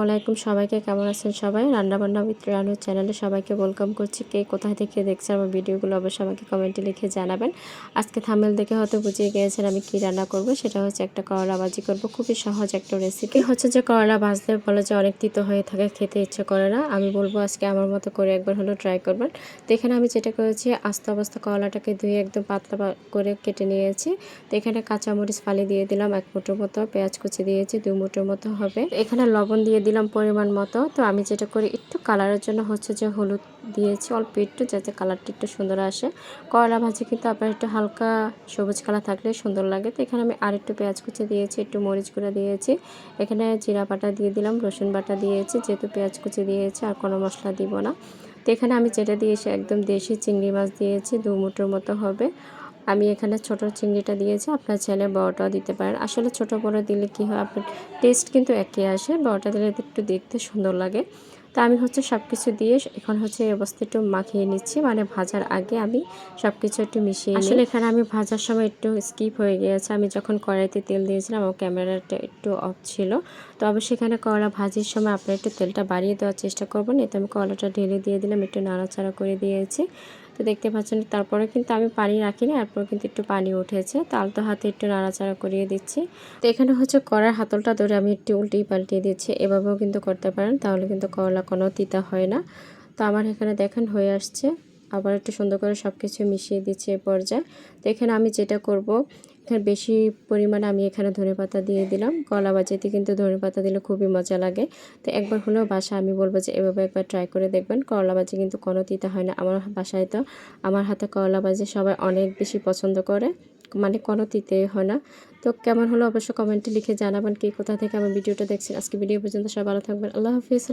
আলাইকুম সবাইকে, কেমন আছেন সবাই? রান্নাবান্না উইথ রানু চ্যানেলে সবাইকে ওয়েলকাম করছি। কে কোথায় থেকে দেখছেন আমার ভিডিওগুলো অবশ্যই আমাকে কমেন্টে লিখে জানাবেন। আজকে থাম্বনেল দেখে হয়তো বুঝিয়ে গিয়েছেন আমি কি রান্না করব। সেটা হচ্ছে একটা করলা ভাজি করব। খুবই সহজ একটা রেসিপি। হচ্ছে যে করলা ভাজলে বলে যে অনেক তিতো হয়ে থাকে, খেতে ইচ্ছে করে না। আমি বলবো আজকে আমার মতো করে একবার হলো ট্রাই করবেন। তো এখানে আমি যেটা করেছি, আস্তে অবস্থা করলাটাকে ধুয়ে একদম পাতলা করে কেটে নিয়েছি। তো এখানে কাঁচামরিচ ফালি দিয়ে দিলাম 1 মুঠোর মতো, পেঁয়াজ কুচি দিয়েছি 2 মুঠোর মতো হবে। এখানে লবণ দিয়ে দিলাম পরিমাণ মতো। তো আমি যেটা করি, একটু কালারের জন্য হচ্ছে যে হলুদ দিয়েছি অল্প একটু, যাতে কালারটা একটু সুন্দর আসে। করলা ভাজি কিন্তু আপনার একটু হালকা সবুজ কালার থাকলে সুন্দর লাগে। তো এখানে আমি আর একটু পেঁয়াজ কুচি দিয়েছি, একটু মরিচ গুঁড়া দিয়েছি, এখানে জিরা বাটা দিয়ে দিলাম, রসুন বাটা দিয়েছি, যেহেতু পেঁয়াজ কুচি দিয়েছি আর কোনো মশলা দিব না। তো এখানে আমি যেটা দিয়েছি একদম দেশি চিংড়ি মাছ দিয়েছি 2 মুঠোর মতো হবে। আমি এখানে ছোট চিংড়িটা দিয়েছি, আপনার চাইলে বড়টাও দিতে পারেন। আসলে ছোট বড় দিলে কি হয়, আপনার টেস্ট কিন্তু একই আসে, বড়টা দিলে একটু দেখতে সুন্দর লাগে। তো আমি হচ্ছে সব কিছু দিয়ে এখন হচ্ছে এই অবস্থা একটু মাখিয়ে নিচ্ছি, মানে ভাজার আগে আমি সব কিছু একটু মিশিয়ে নিই। আসলে এখানে আমি ভাজার সময় একটু স্কিপ হয়ে গিয়েছে, আমি যখন কড়াইতে তেল দিয়েছিলাম আমার ক্যামেরাটা একটু অফ ছিল। তো অবশ্যই এখানে করলা ভাজির সময় আপনারা একটু তেলটা বাড়িয়ে দেওয়ার চেষ্টা করবেন। এতে আমি করলাটা ঢেলে দিয়ে দিলাম, একটু নাড়াচাড়া করে দিয়েছি। তো দেখতে পাচ্ছেন, তারপরে কিন্তু আমি পানি রাখিনি, এরপর কিন্তু একটু পানি উঠেছে। তো আলতো হাতে একটু নাড়াচাড়া করিয়ে দিচ্ছি। তো এখানে হচ্ছে কড়ার হাতলটা ধরে আমি একটু উল্টিয়ে পাল্টিয়ে দিচ্ছি। এভাবেও কিন্তু করতে পারেন, তাহলে কিন্তু করলা কোনো তিতা হয় না। তো আমার এখানে দেখেন হয়ে আসছে। আবার একটু সুন্দর করে সব কিছু মিশিয়ে দিচ্ছি এই পর্যায়ে। তো এখানে আমি যেটা করব, এখানে বেশি পরিমাণে আমি এখানে ধনেপাতা দিয়ে দিলাম। করলা ভাজিতে কিন্তু ধনেপাতা দিলে খুবই মজা লাগে। তো একবার হলেও বাসা আমি বলবো যে এভাবে একবার ট্রাই করে দেখবেন। করলা ভাজি কিন্তু কোনো তিতা হয় না। আমার বাসায় তো আমার হাতে করলা ভাজি সবাই অনেক বেশি পছন্দ করে, মানে কোনো তিতে হয় না। তো কেমন হলো অবশ্যই কমেন্টে লিখে জানাবেন কে কোথা থেকে আমার ভিডিওটা দেখছেন। আজকে ভিডিও পর্যন্ত সবাই ভালো থাকবেন। আল্লাহ হাফিজ।